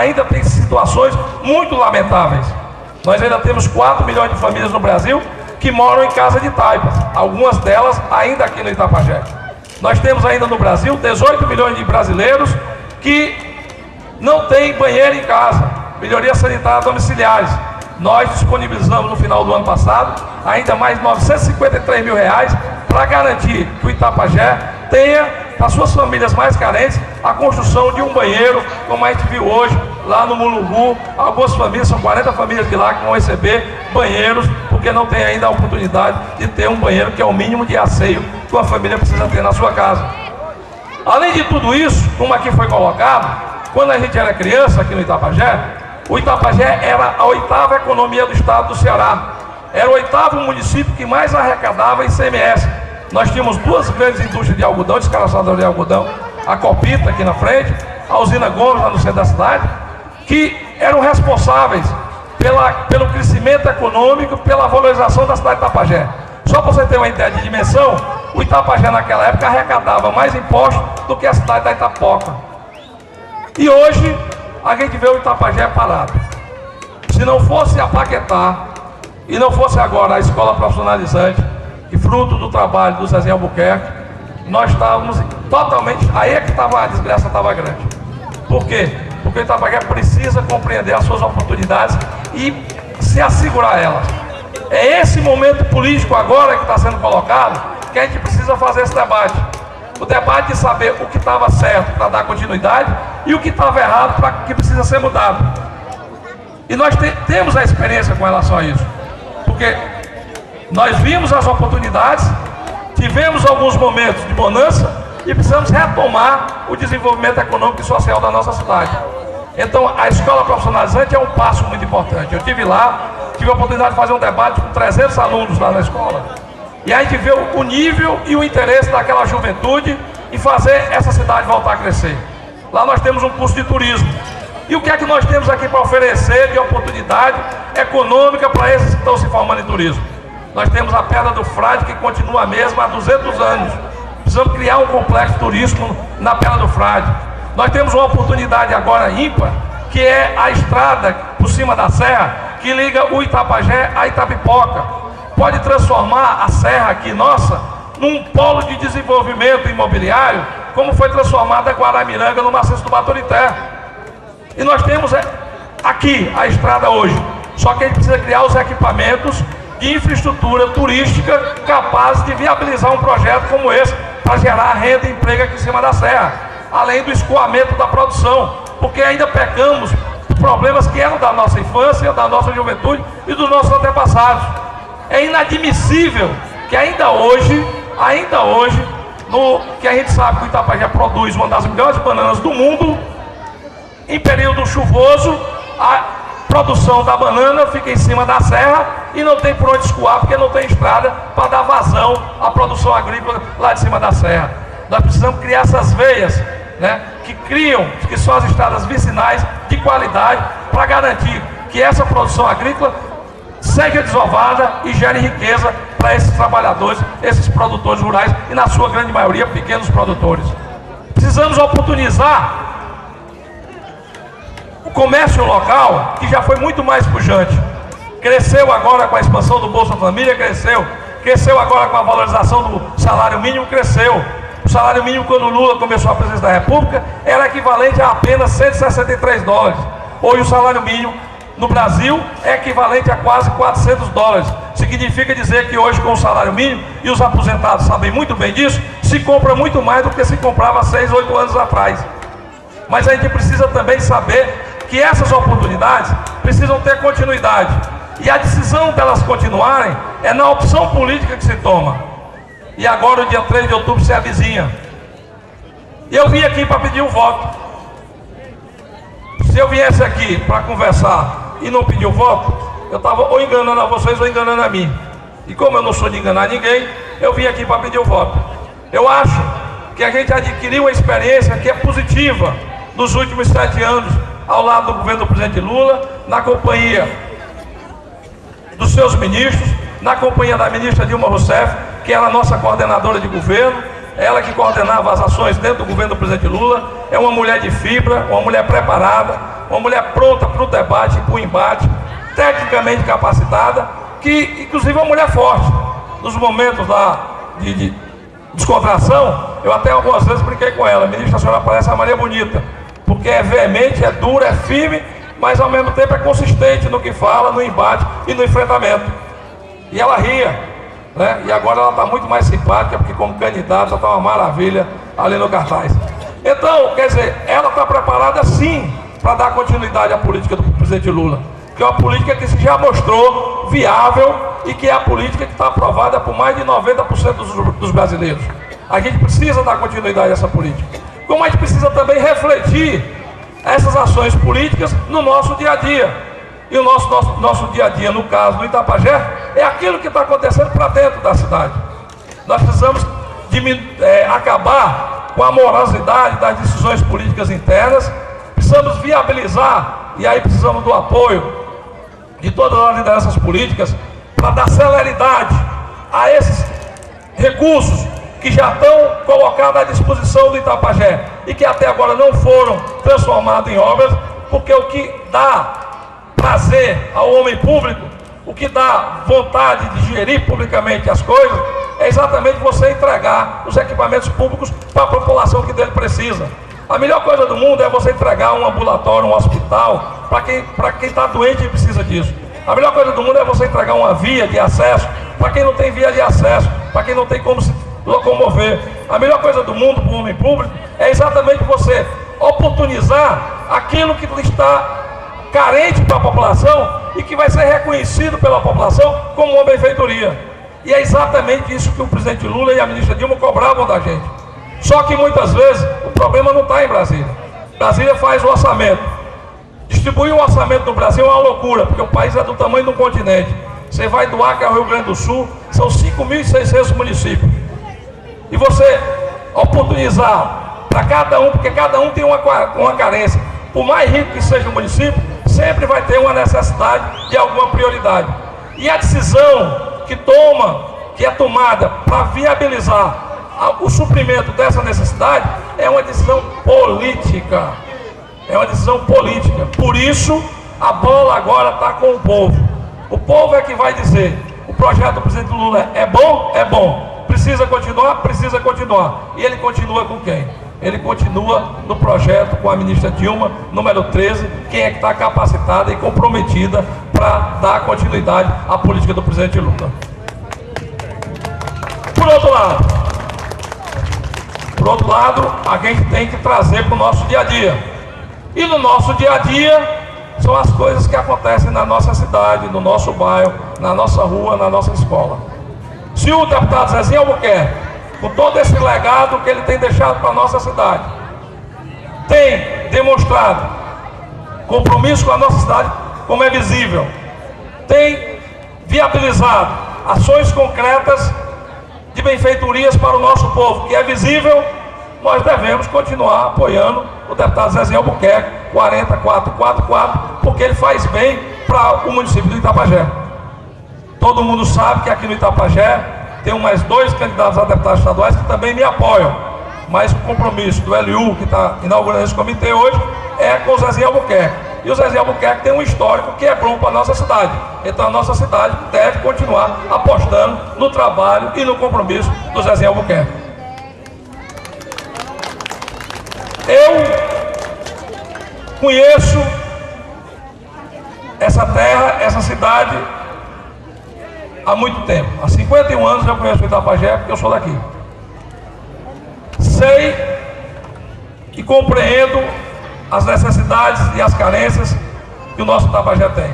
ainda tem situações muito lamentáveis. Nós ainda temos 4 milhões de famílias no Brasil que moram em casa de taipas, algumas delas ainda aqui no Itapajé. Nós temos ainda no Brasil 18 milhões de brasileiros que não têm banheiro em casa, melhorias sanitárias domiciliares. Nós disponibilizamos no final do ano passado ainda mais R$ 953 mil para garantir que o Itapajé tenha, para suas famílias mais carentes, a construção de um banheiro, como a gente viu hoje lá no Mulungu. Algumas famílias, são 40 famílias de lá que vão receber banheiros, porque não tem ainda a oportunidade de ter um banheiro, que é o mínimo de asseio que uma família precisa ter na sua casa. Além de tudo isso, como aqui foi colocado, quando a gente era criança aqui no Itapajé, o Itapajé era a 8ª economia do estado do Ceará. Era o 8º município que mais arrecadava ICMS. Nós tínhamos 2 grandes indústrias de algodão, descaraçadora de algodão, a Copita aqui na frente, a usina Gomes lá no centro da cidade, que eram responsáveis pelo crescimento econômico, pela valorização da cidade de Itapajé. Só para você ter uma ideia de dimensão, o Itapajé naquela época arrecadava mais impostos do que a cidade da Itapoca. E hoje a gente vê o Itapajé parado. Se não fosse a Paquetá e não fosse agora a escola profissionalizante, e fruto do trabalho do Zezinho Albuquerque, nós estávamos totalmente, aí é que a desgraça estava grande. Por quê? Porque o Itapajé precisa compreender as suas oportunidades e se assegurar elas. É esse momento político agora que está sendo colocado que a gente precisa fazer esse debate. O debate de saber o que estava certo para dar continuidade e o que estava errado para que precisa ser mudado. E nós temos a experiência com relação a isso, porque nós vimos as oportunidades, tivemos alguns momentos de bonança e precisamos retomar o desenvolvimento econômico e social da nossa cidade. Então a escola profissionalizante é um passo muito importante. Eu estive lá, tive a oportunidade de fazer um debate com 300 alunos lá na escola. E a gente vê o nível e o interesse daquela juventude em fazer essa cidade voltar a crescer. Lá nós temos um curso de turismo. E o que é que nós temos aqui para oferecer de oportunidade econômica para esses que estão se formando em turismo? Nós temos a Pedra do Frade, que continua a mesma há 200 anos. Precisamos criar um complexo turístico na Pedra do Frade. Nós temos uma oportunidade agora ímpar, que é a estrada por cima da serra, que liga o Itapajé a Itapipoca. Pode transformar a serra aqui nossa num polo de desenvolvimento imobiliário, como foi transformada a Guaramiranga no maciço do Baturité. E nós temos aqui a estrada hoje, só que a gente precisa criar os equipamentos de infraestrutura turística capazes de viabilizar um projeto como esse para gerar renda e emprego aqui em cima da serra, além do escoamento da produção, porque ainda pecamos problemas que eram da nossa infância, da nossa juventude e dos nossos antepassados. É inadmissível que ainda hoje, no que a gente sabe que o Itapajé produz uma das melhores bananas do mundo, em período chuvoso, a produção da banana fica em cima da serra e não tem por onde escoar, porque não tem estrada para dar vazão à produção agrícola lá de cima da serra. Nós precisamos criar essas veias, né, que são as estradas vicinais de qualidade, para garantir que essa produção agrícola seja desovada e gere riqueza para esses trabalhadores, esses produtores rurais e, na sua grande maioria, pequenos produtores. Precisamos oportunizar o comércio local, que já foi muito mais pujante. Cresceu agora com a expansão do Bolsa Família, cresceu agora com a valorização do salário mínimo, cresceu. O salário mínimo, quando o Lula começou a presidência da República, era equivalente a apenas 163 dólares. Hoje o salário mínimo no Brasil é equivalente a quase 400 dólares. Significa dizer que hoje, com o salário mínimo, e os aposentados sabem muito bem disso, se compra muito mais do que se comprava 6, 8 anos atrás. Mas a gente precisa também saber que essas oportunidades precisam ter continuidade. E a decisão delas continuarem é na opção política que se toma. E agora o dia 3 de outubro se avizinha. E eu vim aqui para pedir um voto. Se eu viesse aqui para conversar e não pedir o voto, eu estava ou enganando a vocês ou enganando a mim. E como eu não sou de enganar ninguém, eu vim aqui para pedir o voto. Eu acho que a gente adquiriu uma experiência que é positiva nos últimos 7 anos, ao lado do governo do presidente Lula, na companhia dos seus ministros, na companhia da ministra Dilma Rousseff, que era a nossa coordenadora de governo, ela que coordenava as ações dentro do governo do presidente Lula, é uma mulher de fibra, uma mulher preparada, uma mulher pronta para o debate, para o embate, tecnicamente capacitada, que inclusive é uma mulher forte. Nos momentos de descontração, eu até algumas vezes brinquei com ela: ministra, a senhora parece a Maria Bonita, porque é veemente, é dura, é firme, mas ao mesmo tempo é consistente no que fala, no embate e no enfrentamento. E ela ria, né? E agora ela está muito mais simpática, porque como candidata está uma maravilha ali no cartaz. Então, quer dizer, ela está preparada sim para dar continuidade à política do presidente Lula, que é uma política que já mostrou viável e que é a política que está aprovada por mais de 90% dos brasileiros. A gente precisa dar continuidade a essa política, como a gente precisa também refletir essas ações políticas no nosso dia a dia. E o nosso dia a dia, no caso do Itapajé, é aquilo que está acontecendo para dentro da cidade. Nós precisamos acabar com a morosidade das decisões políticas internas, precisamos viabilizar, e aí precisamos do apoio de todas as lideranças políticas para dar celeridade a esses recursos que já estão colocados à disposição do Itapajé e que até agora não foram transformados em obras, porque o que dá prazer ao homem público, o que dá vontade de gerir publicamente as coisas, é exatamente você entregar os equipamentos públicos para a população que dele precisa. A melhor coisa do mundo é você entregar um ambulatório, um hospital, para quem está doente e precisa disso. A melhor coisa do mundo é você entregar uma via de acesso para quem não tem via de acesso, para quem não tem como se locomover. A melhor coisa do mundo para o homem público é exatamente você oportunizar aquilo que está carente para a população e que vai ser reconhecido pela população como uma benfeitoria. E é exatamente isso que o presidente Lula e a ministra Dilma cobravam da gente. Só que muitas vezes o problema não está em Brasília. Brasília faz o orçamento. Distribuir o orçamento no Brasil é uma loucura, porque o país é do tamanho do continente. Você vai do Acre ao Rio Grande do Sul, são 5.600 municípios. E você oportunizar para cada um, porque cada um tem uma carência. Por mais rico que seja o município, sempre vai ter uma necessidade de alguma prioridade. E a decisão que é tomada para viabilizar o suprimento dessa necessidade é uma decisão política. É uma decisão política. Por isso, a bola agora está com o povo. O povo é que vai dizer: o projeto do presidente Lula é bom? É bom. Precisa continuar? Precisa continuar. E ele continua com quem? Ele continua no projeto com a ministra Dilma, número 13, quem é que está capacitada e comprometida para dar continuidade à política do presidente Lula. Por outro lado, a gente tem que trazer para o nosso dia a dia. E no nosso dia a dia são as coisas que acontecem na nossa cidade, no nosso bairro, na nossa rua, na nossa escola. Se o deputado Zezinho Albuquerque, com todo esse legado que ele tem deixado para a nossa cidade, tem demonstrado compromisso com a nossa cidade, como é visível, tem viabilizado ações concretas de benfeitorias para o nosso povo, que é visível, nós devemos continuar apoiando o deputado Zezinho Albuquerque 40444, porque ele faz bem para o município do Itapajé. Todo mundo sabe que aqui no Itapajé tem mais 2 candidatos a deputados estaduais que também me apoiam, mas o compromisso do LU, que está inaugurando esse comitê hoje, é com o Zezinho Albuquerque. E o Zezinho Albuquerque tem um histórico que é bom para a nossa cidade. Então a nossa cidade deve continuar apostando no trabalho e no compromisso do Zezinho Albuquerque. Eu conheço essa terra, essa cidade há muito tempo. Há 51 anos eu conheço o Itapajé, porque eu sou daqui. Sei e compreendo as necessidades e as carências que o nosso Itapajé tem.